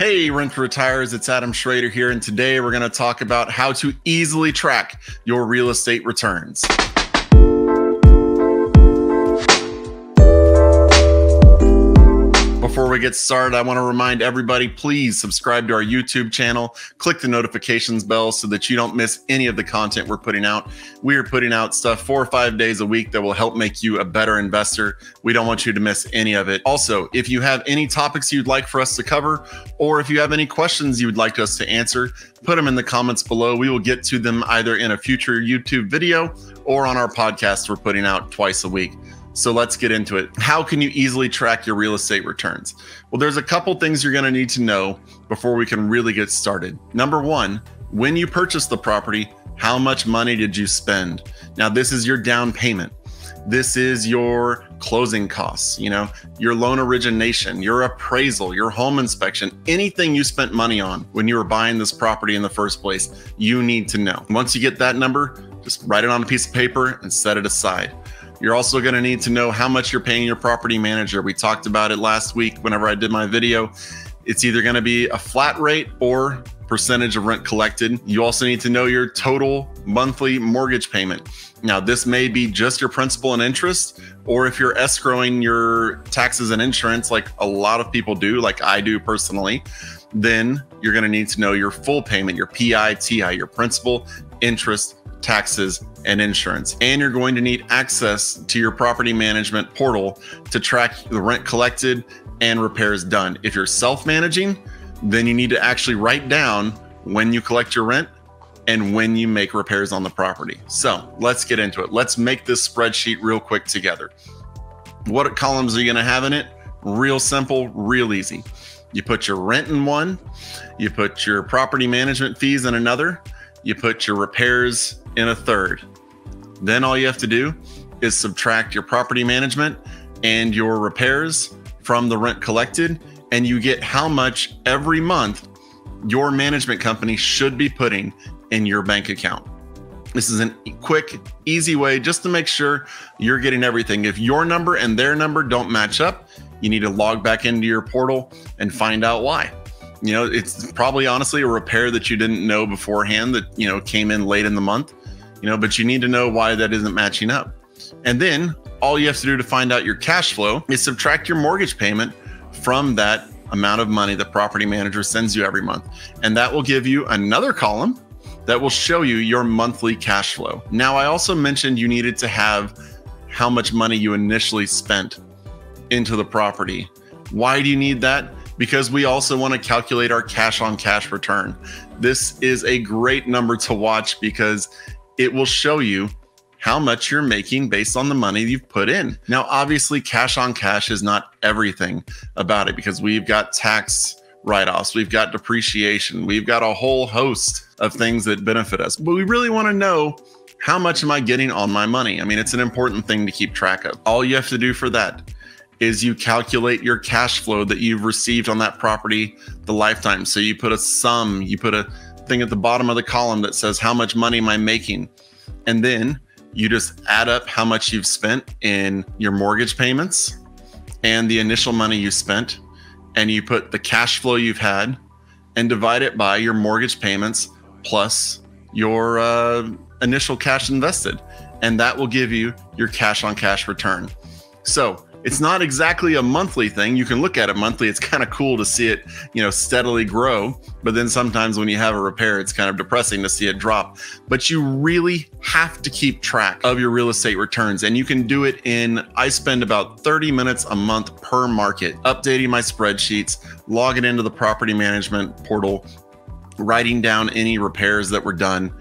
Hey, Rent Retires, it's Adam Schrader here, and today we're going to talk about how to easily track your real estate returns. Before we get started, I want to remind everybody, please subscribe to our YouTube channel, click the notifications bell so that you don't miss any of the content we're putting out. We are putting out stuff 4 or 5 days a week that will help make you a better investor. We don't want you to miss any of it. Also, if you have any topics you'd like for us to cover, or if you have any questions you would like us to answer, put them in the comments below. We will get to them either in a future YouTube video or on our podcast we're putting out twice a week. So let's get into it. How can you easily track your real estate returns? Well, there's a couple things you're going to need to know before we can really get started. Number one, when you purchased the property, how much money did you spend? Now, this is your down payment. This is your closing costs, your loan origination, your appraisal, your home inspection, anything you spent money on when you were buying this property in the first place, you need to know. Once you get that number, just write it on a piece of paper and set it aside. You're also going to need to know how much you're paying your property manager. We talked about it last week whenever I did my video. It's either going to be a flat rate or percentage of rent collected. You also need to know your total monthly mortgage payment. Now, this may be just your principal and interest, or if you're escrowing your taxes and insurance like a lot of people do, like I do personally, then you're going to need to know your full payment, your PI, TI, your principal, interest, taxes, and insurance. And you're going to need access to your property management portal to track the rent collected and repairs done. If you're self-managing, then you need to actually write down when you collect your rent and when you make repairs on the property. So let's get into it. Let's make this spreadsheet real quick together. What columns are you going to have in it? Real simple, real easy. You put your rent in one, you put your property management fees in another, you put your repairs in a third. Then all you have to do is subtract your property management and your repairs from the rent collected, and you get how much every month your management company should be putting in your bank account. This is a quick, easy way just to make sure you're getting everything. If your number and their number don't match up, you need to log back into your portal and find out why. It's probably honestly a repair that you didn't know beforehand that, came in late in the month, but you need to know why that isn't matching up. And then all you have to do to find out your cash flow is subtract your mortgage payment from that amount of money the property manager sends you every month. And that will give you another column that will show you your monthly cash flow. Now, I also mentioned you needed to have how much money you initially spent into the property. Why do you need that? Because we also want to calculate our cash on cash return. This is a great number to watch because it will show you how much you're making based on the money you've put in. Now, obviously, cash on cash is not everything about it because we've got tax write-offs, we've got depreciation, we've got a whole host of things that benefit us. But we really want to know, how much am I getting on my money? I mean, it's an important thing to keep track of. All you have to do for that is you calculate your cash flow that you've received on that property the lifetime. So you put a sum, you put a thing at the bottom of the column that says, how much money am I making? And then you just add up how much you've spent in your mortgage payments and the initial money you spent, and you put the cash flow you've had and divide it by your mortgage payments plus your initial cash invested. And that will give you your cash on cash return. So it's not exactly a monthly thing. You can look at it monthly. It's kind of cool to see it, steadily grow. But then sometimes when you have a repair, it's kind of depressing to see it drop. But you really have to keep track of your real estate returns. And you can do it I spend about 30 minutes a month per market, updating my spreadsheets, logging into the property management portal, writing down any repairs that were done,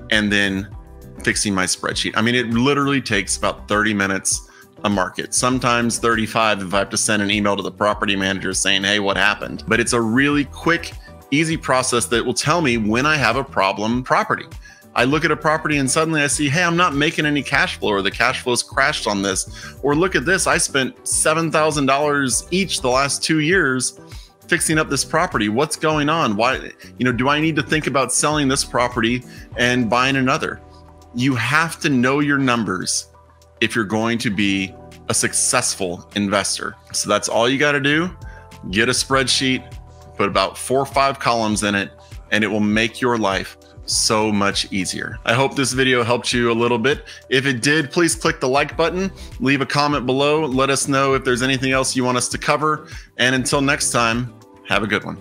and then fixing my spreadsheet. I mean, it literally takes about 30 minutes a market, sometimes 35 if I have to send an email to the property manager saying, hey, what happened? But it's a really quick, easy process that will tell me when I have a problem property. I look at a property and suddenly I see, hey, I'm not making any cash flow, or the cash flow's crashed on this. Or look at this, I spent $7,000 each the last 2 years fixing up this property. What's going on? Why, do I need to think about selling this property and buying another? You have to know your numbers if you're going to be a successful investor. So that's all you got to do. Get a spreadsheet, put about 4 or 5 columns in it, and it will make your life so much easier. I hope this video helped you a little bit. If it did, please click the like button, leave a comment below, let us know if there's anything else you want us to cover, and until next time, have a good one.